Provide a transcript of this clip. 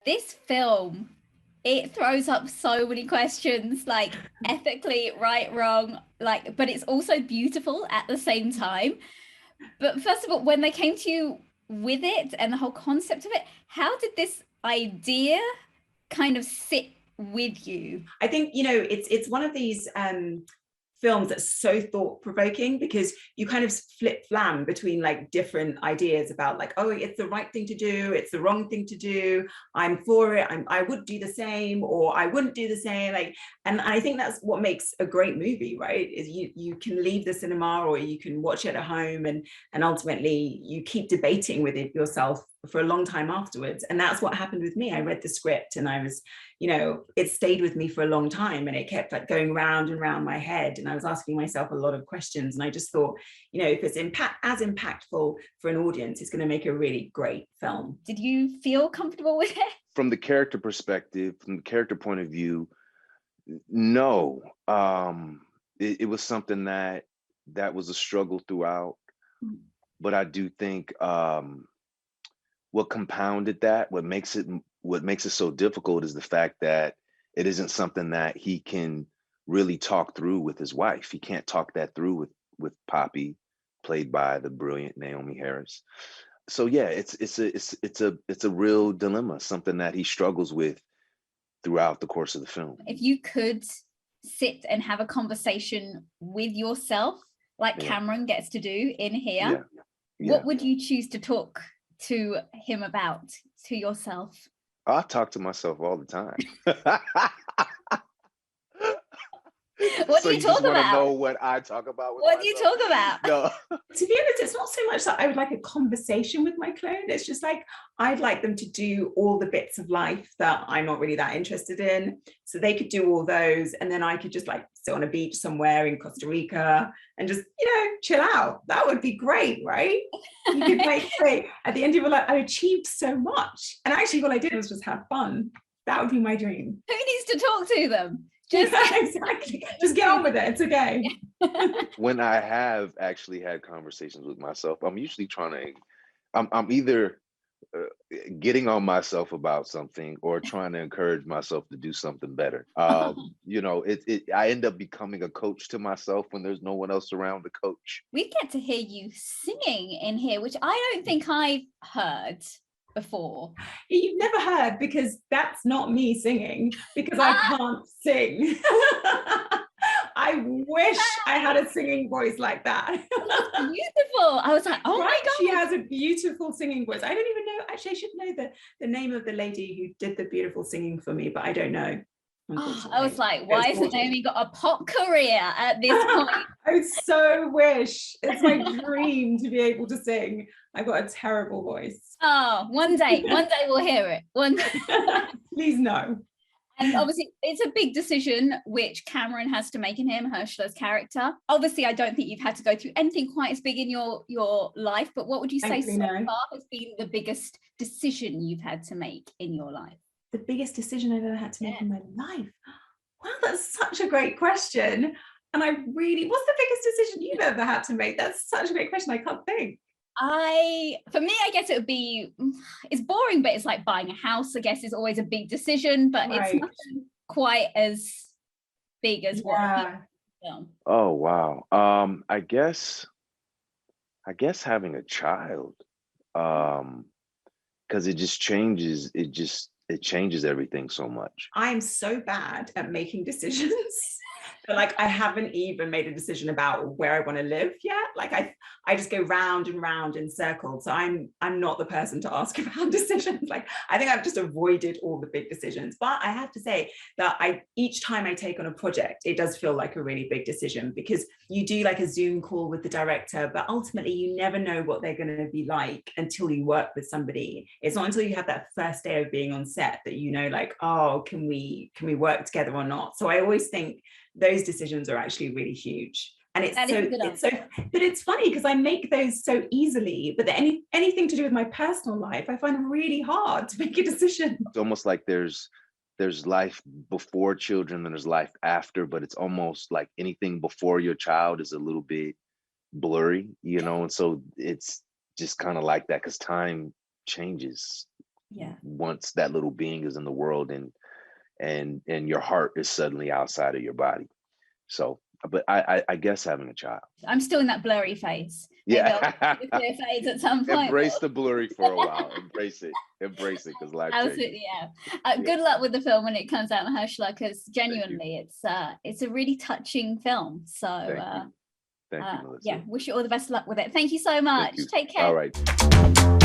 This film, it throws up so many questions, like ethically, right, wrong, like, but it's also beautiful at the same time. But first of all, when they came to you with it and the whole concept of it, how did this idea kind of sit with you? I think, you know, it's one of these films that's so thought provoking, because you kind of flip flam between like different ideas about like, oh, it's the right thing to do, it's the wrong thing to do, I'm for it, I would do the same, or I wouldn't do the same, like. And I think that's what makes a great movie, right, is you can leave the cinema or you can watch it at home, and ultimately you keep debating with it yourself for a long time afterwards. And that's what happened with me. I read the script and I was, you know, it stayed with me for a long time, and it kept like going round and round my head, and I was asking myself a lot of questions. And I just thought, you know, if it's as impactful for an audience, it's going to make a really great film. Did you feel comfortable with it? From the character perspective, from the character point of view, no. It was something that was a struggle throughout. But I do think what compounded that, what makes it so difficult, is the fact that it isn't something that he can really talk through with his wife. He can't talk that through with Poppy, played by the brilliant Naomie Harris. So yeah, it's a real dilemma, something that he struggles with throughout the course of the film. If you could sit and have a conversation with yourself, like Cameron gets to do in here, what would you choose to talk to him about, to yourself? I talk to myself all the time. What do you talk about? Want to know what I talk about? What do you talk about? No. To be honest, it's not so much that I would like a conversation with my clone. It's just like, I'd like them to do all the bits of life that I'm not really that interested in. So they could do all those. And then I could just like sit on a beach somewhere in Costa Rica and just, you know, chill out. That would be great, right? You could like say, at the end of your life, I achieved so much. And actually all I did was just have fun. That would be my dream. Who needs to talk to them? Just exactly. Just get on with it. It's okay. When I have actually had conversations with myself, I'm usually I'm either getting on myself about something or trying to encourage myself to do something better. You know, I end up becoming a coach to myself when there's no one else around to coach. We get to hear you singing in here, which I don't think I've heard before. You've never heard, because that's not me singing, because I can't sing. I wish I had a singing voice like that. Beautiful. I was like, oh my God. She has a beautiful singing voice. I don't even know, actually I should know the name of the lady who did the beautiful singing for me, but I don't know. I was like, why hasn't Naomie got a pop career at this point? I so wish. It's my dream to be able to sing. I've got a terrible voice. Oh, one day we'll hear it. One day. Please no. And obviously it's a big decision which Cameron has to make in him, Mahershala's character. Obviously, I don't think you've had to go through anything quite as big in your life, but what would you say so far has been the biggest decision you've had to make in your life? The biggest decision I've ever had to make in my life? Wow, that's such a great question. And what's the biggest decision you've ever had to make? That's such a great question. I can't think. For me, I guess it would be, it's boring, but it's like buying a house, I guess, is always a big decision, but it's nothing quite as big as what. Oh, wow. I guess having a child, because it just changes, it changes everything so much. I'm so bad at making decisions. Like I haven't even made a decision about where I want to live yet. Like I just go round and round in circles. So I'm not the person to ask about decisions. Like I think I've just avoided all the big decisions. But I have to say that each time I take on a project, it does feel like a really big decision, because you do like a Zoom call with the director, but ultimately you never know what they're going to be like until you work with somebody. It's not until you have that first day of being on set that you know, like, oh, can we work together or not? So I always think those decisions are actually really huge. And but it's funny because I make those so easily, but anything to do with my personal life, I find really hard to make a decision. It's almost like there's life before children and there's life after, but it's almost like anything before your child is a little bit blurry, you know? And so it's just kind of like that, because time changes Yeah. once that little being is in the world, and your heart is suddenly outside of your body. So, but I guess having a child. I'm still in that blurry phase. Maybe Yeah. I'll do the clear phase at some point. Embrace the blurry for a while. Embrace it because life changes. Absolutely, yeah. Good luck with the film when it comes out, Mahershala, because genuinely it's a really touching film. So Thank you, Melissa. yeah, wish you all the best of luck with it. Thank you so much. You. Take care. All right.